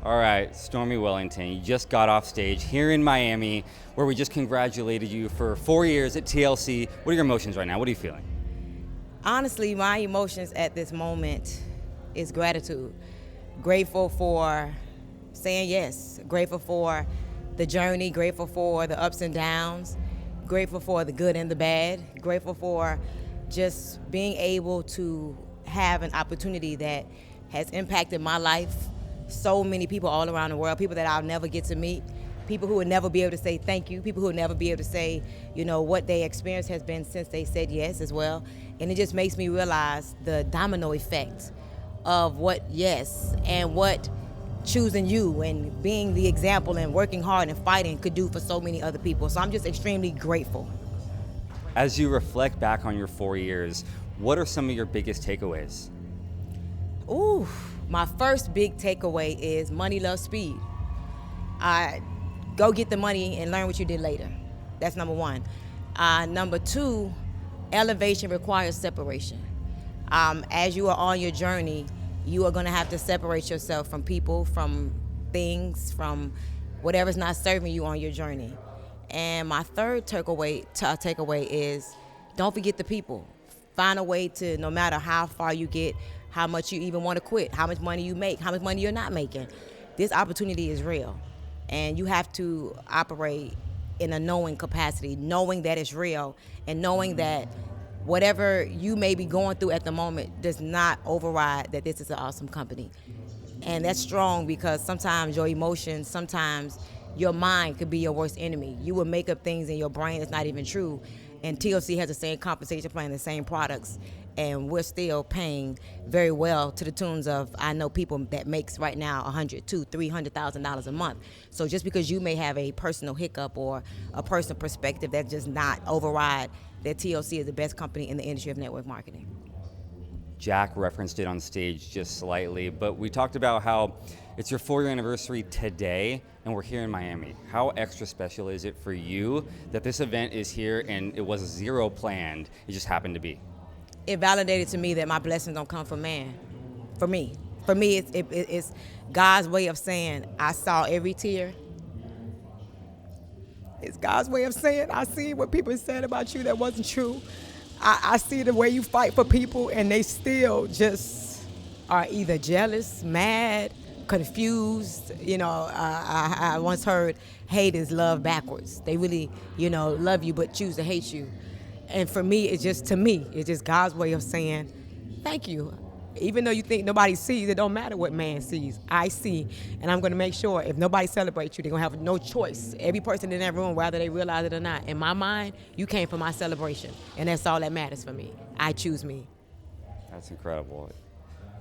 All right, Stormy Wellington, you just got off stage here in Miami, where we just congratulated you for 4 years at TLC. What are your emotions right now? What are you feeling? Honestly, my emotions at this moment is gratitude. Grateful for saying yes, grateful for the journey, grateful for the ups and downs, grateful for the good and the bad, grateful for just being able to have an opportunity that has impacted my life. So many people all around the world, people that I'll never get to meet, people who would never be able to say thank you, people who would never be able to say, what their experience has been since they said yes as well. And it just makes me realize the domino effect of what yes and what choosing you and being the example and working hard and fighting could do for so many other people. So I'm just extremely grateful. As you reflect back on your 4 years, what are some of your biggest takeaways? Ooh, my first big takeaway is money loves speed. Go get the money and learn what you did later. That's number one. Number two, elevation requires separation. As you are on your journey, you are going to have to separate yourself from people, from things, from whatever's not serving you on your journey. And my third takeaway is don't forget the people. Find a way to, no matter how far you get, how much you even want to quit, how much money you make, how much money you're not making. This opportunity is real. And you have to operate in a knowing capacity, knowing that it's real and knowing that whatever you may be going through at the moment does not override that this is an awesome company. And that's strong because sometimes your emotions, sometimes your mind could be your worst enemy. You will make up things in your brain that's not even true. And TLC has the same compensation plan, the same products, and we're still paying very well to the tunes of, I know people that makes right now $100,000, $200,000, $300,000 a month. So just because you may have a personal hiccup or a personal perspective, that does not override that TLC is the best company in the industry of network marketing. Jack referenced it on stage just slightly, but we talked about how it's your 4-year anniversary today, and we're here in Miami. How extra special is it for you that this event is here and it was zero planned, it just happened to be? It validated to me that my blessings don't come from man. For me, it's God's way of saying, I saw every tear. It's God's way of saying, I see what people said about you that wasn't true. I see the way you fight for people and they still just are either jealous, mad, confused. I once heard hate is love backwards. They really, love you but choose to hate you. And for me, it's just God's way of saying, thank you. Even though you think nobody sees, it don't matter what man sees. I see, and I'm going to make sure if nobody celebrates you, they're going to have no choice. Every person in that room, whether they realize it or not, in my mind, you came for my celebration, and that's all that matters for me. I choose me. That's incredible.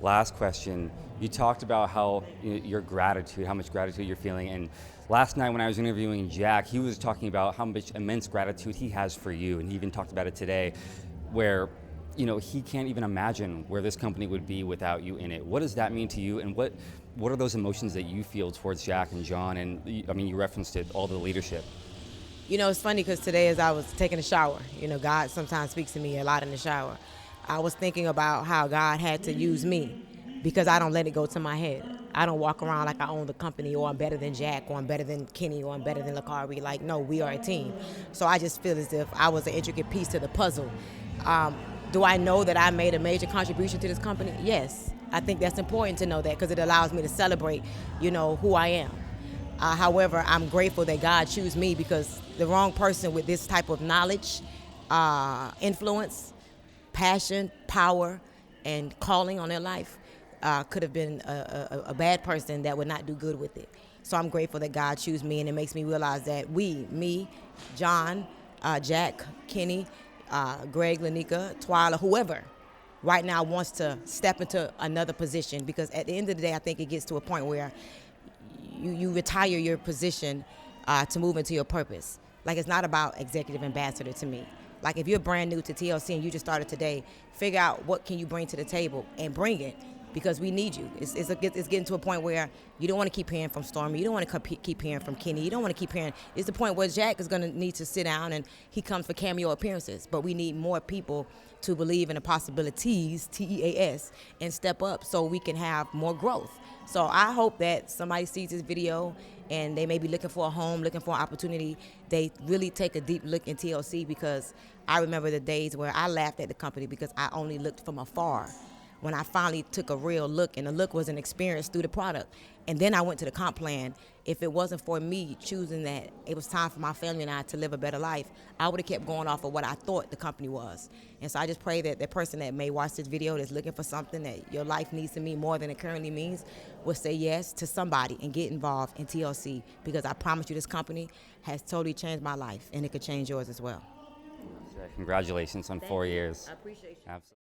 Last question. You talked about how your gratitude, how much gratitude you're feeling, and last night when I was interviewing Jack, he was talking about how much immense gratitude he has for you, and he even talked about it today, where he can't even imagine where this company would be without you in it. What does that mean to you, and what are those emotions that you feel towards Jack and John? And you referenced it, all the leadership. It's funny because today as I was taking a shower, God sometimes speaks to me a lot in the shower. I was thinking about how God had to use me because I don't let it go to my head. I don't walk around like I own the company or I'm better than Jack or I'm better than Kenny or I'm better than Lakari. Like, no, we are a team. So I just feel as if I was an intricate piece to the puzzle. Do I know that I made a major contribution to this company? Yes. I think that's important to know that because it allows me to celebrate, who I am. However, I'm grateful that God chose me because the wrong person with this type of knowledge, influence, passion, power, and calling on their life could have been a bad person that would not do good with it. So I'm grateful that God chose me, and it makes me realize that me, John, Jack, Kenny, Greg, Lanika, Twyla, whoever, right now wants to step into another position because at the end of the day, I think it gets to a point where you retire your position to move into your purpose. Like, it's not about executive ambassador to me. Like, if you're brand new to TLC and you just started today, figure out what can you bring to the table and bring it because we need you. It's getting to a point where you don't want to keep hearing from Stormy. You don't want to keep hearing from Kenny. You don't want to keep hearing. It's the point where Jack is going to need to sit down and he comes for cameo appearances. But we need more people to believe in the possibilities, TEAS, and step up so we can have more growth. So I hope that somebody sees this video and they may be looking for a home, looking for an opportunity. They really take a deep look in TLC, because I remember the days where I laughed at the company because I only looked from afar. When I finally took a real look, and the look was an experience through the product. And then I went to the comp plan. If it wasn't for me choosing that it was time for my family and I to live a better life, I would have kept going off of what I thought the company was. And so I just pray that the person that may watch this video that's looking for something that your life needs to mean more than it currently means will say yes to somebody and get involved in TLC, because I promise you this company has totally changed my life, and it could change yours as well. Congratulations on 4 years. I appreciate you. Absolutely.